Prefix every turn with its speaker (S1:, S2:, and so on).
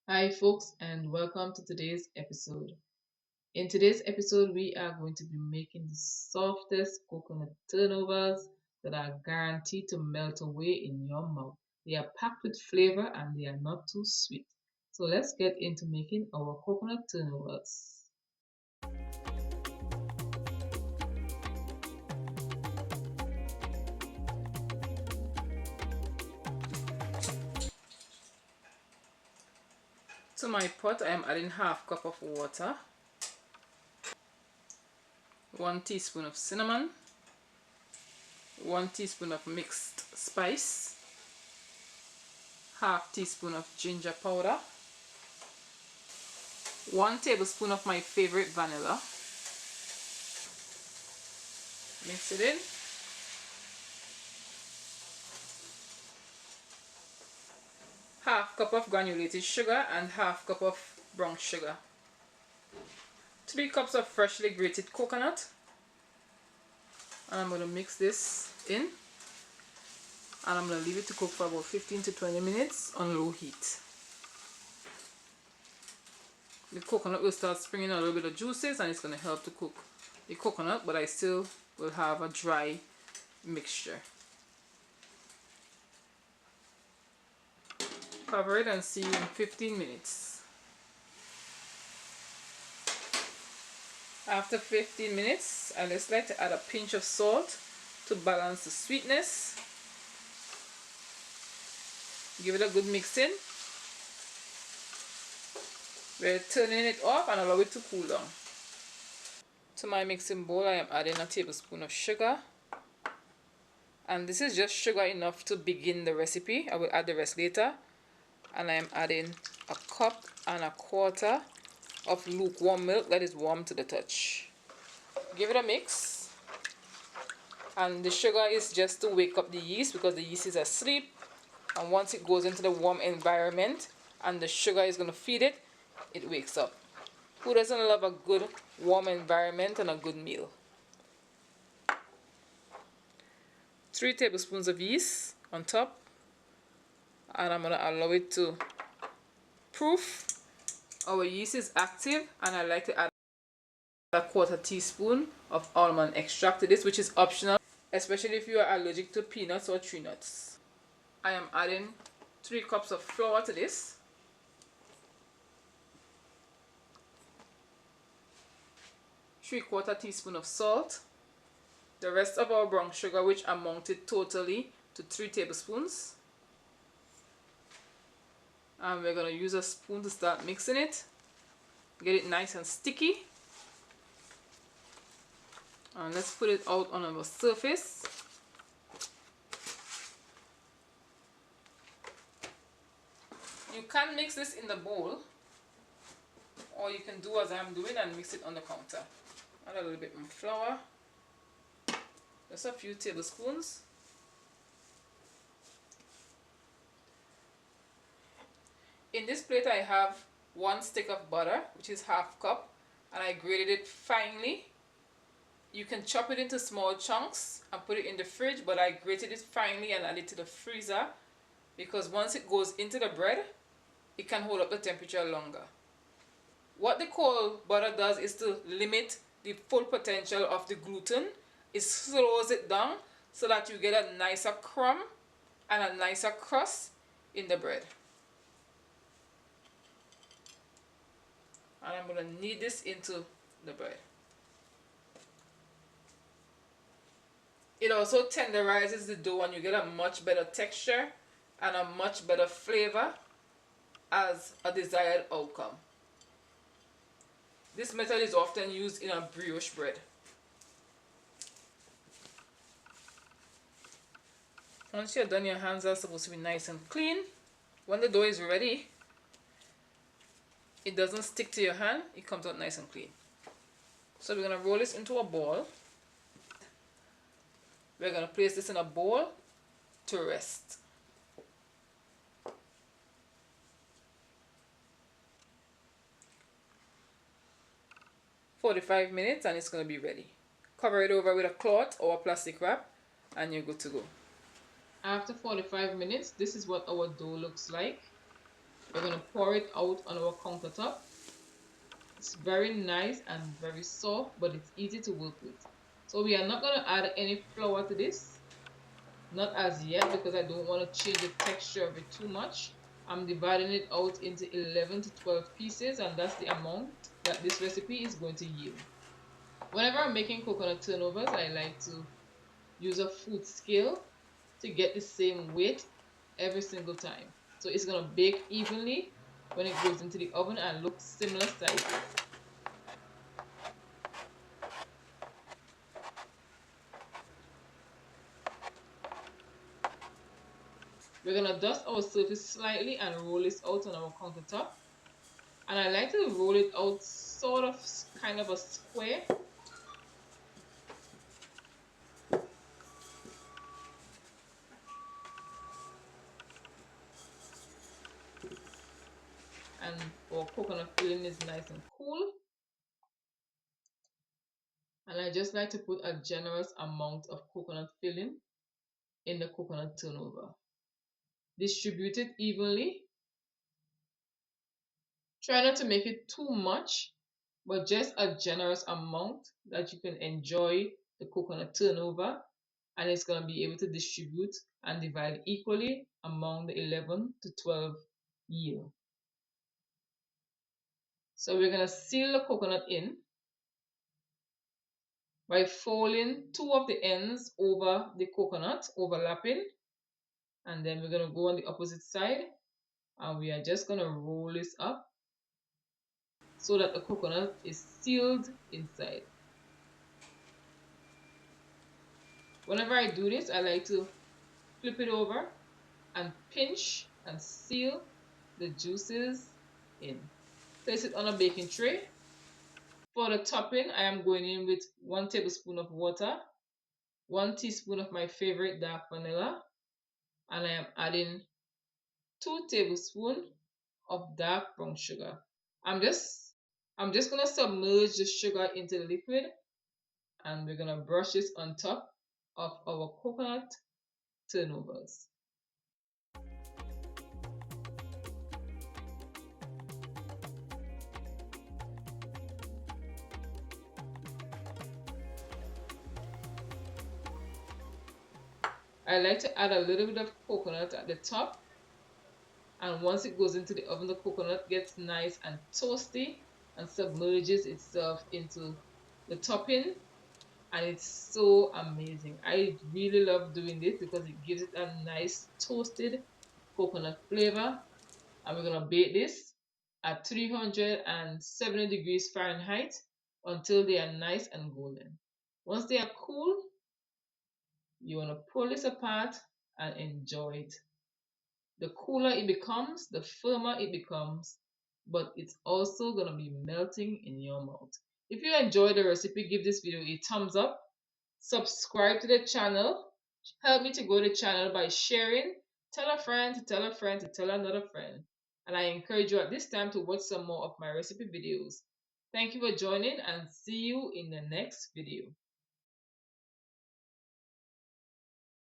S1: Hi, folks, and welcome to today's episode. In today's episode, we are going to be making the softest coconut turnovers that are guaranteed to melt away in your mouth. They are packed with flavor and they are not too sweet. So let's get into making our coconut turnovers. To my pot, I am adding half cup of water, 1 teaspoon of cinnamon, 1 teaspoon of mixed spice, half teaspoon of ginger powder, 1 tablespoon of my favorite vanilla. Mix it in. Half cup of granulated sugar and half cup of brown sugar. 3 cups of freshly grated coconut. And I'm going to mix this in. And I'm going to leave it to cook for about 15 to 20 minutes on low heat. The coconut will start springing a little bit of juices and it's going to help to cook the coconut, but I still will have a dry mixture. Cover it and see you in 15 minutes. After 15 minutes, I just like to add a pinch of salt to balance the sweetness. Give it a good mix in. We're turning it off and allow it to cool down. To my mixing bowl, I am adding a tablespoon of sugar. And this is just sugar enough to begin the recipe. I will add the rest later. And I am adding a cup and a quarter of lukewarm milk that is warm to the touch. Give it a mix. And the sugar is just to wake up the yeast because the yeast is asleep. And once it goes into the warm environment and the sugar is going to feed it, it wakes up. Who doesn't love a good warm environment and a good meal? 3 tablespoons of yeast on top. And I'm going to allow it to proof. Our yeast is active and I like to add a quarter teaspoon of almond extract to this, which is optional, especially if you are allergic to peanuts or tree nuts. I am adding 3 cups of flour to this. 3/4 teaspoon of salt. The rest of our brown sugar, which amounted totally to 3 tablespoons. And we're going to use a spoon to start mixing it. Get it nice and sticky. And let's put it out on our surface. You can mix this in the bowl, or you can do as I'm doing and mix it on the counter. Add a little bit more flour. Just a few tablespoons. In this plate I have 1 stick of butter, which is half cup, and I grated it finely. You can chop it into small chunks and put it in the fridge, but I grated it finely and added it to the freezer because once it goes into the bread, it can hold up the temperature longer. What the cold butter does is to limit the full potential of the gluten. It slows it down so that you get a nicer crumb and a nicer crust in the bread. And I'm going to knead this into the bread. It also tenderizes the dough and you get a much better texture and a much better flavor as a desired outcome. This method is often used in a brioche bread. Once you're done, your hands are supposed to be nice and clean. When the dough is ready, it doesn't stick to your hand, it comes out nice and clean. So we're going to roll this into a ball. We're going to place this in a bowl to rest. For 45 minutes and it's going to be ready. Cover it over with a cloth or a plastic wrap and you're good to go. After 45 minutes, this is what our dough looks like. We're going to pour it out on our countertop. It's very nice and very soft, but it's easy to work with. So we are not going to add any flour to this. Not as yet, because I don't want to change the texture of it too much. I'm dividing it out into 11 to 12 pieces, and that's the amount that this recipe is going to yield. Whenever I'm making coconut turnovers, I like to use a food scale to get the same weight every single time. So it's going to bake evenly when it goes into the oven and look similar sizes. We're going to dust our surface slightly and roll this out on our countertop. And I like to roll it out sort of kind of a square. And our coconut filling is nice and cool. And I just like to put a generous amount of coconut filling in the coconut turnover. Distribute it evenly. Try not to make it too much, but just a generous amount that you can enjoy the coconut turnover, and it's going to be able to distribute and divide equally among the 11 to 12 yield. So we're going to seal the coconut in by folding two of the ends over the coconut, overlapping, and then we're going to go on the opposite side, and we are just going to roll this up so that the coconut is sealed inside. Whenever I do this, I like to flip it over and pinch and seal the juices in. Place it on a baking tray. For the topping, I am going in with 1 tablespoon of water, 1 teaspoon of my favorite dark vanilla, and I am adding 2 tablespoons of dark brown sugar. I'm just gonna submerge the sugar into the liquid, and we're gonna brush this on top of our coconut turnovers. I like to add a little bit of coconut at the top, and once it goes into the oven, the coconut gets nice and toasty and submerges itself into the topping, and it's so amazing. I really love doing this because it gives it a nice toasted coconut flavor. And we're gonna bake this at 370 degrees Fahrenheit until they are nice and golden. Once they are cool, you want to pull this apart and enjoy it. The cooler it becomes, the firmer it becomes, but it's also going to be melting in your mouth. If you enjoyed the recipe, give this video a thumbs up, subscribe to the channel, help me to grow the channel by sharing, tell a friend to tell a friend to tell another friend. And I encourage you at this time to watch some more of my recipe videos. Thank you for joining, and see you in the next video.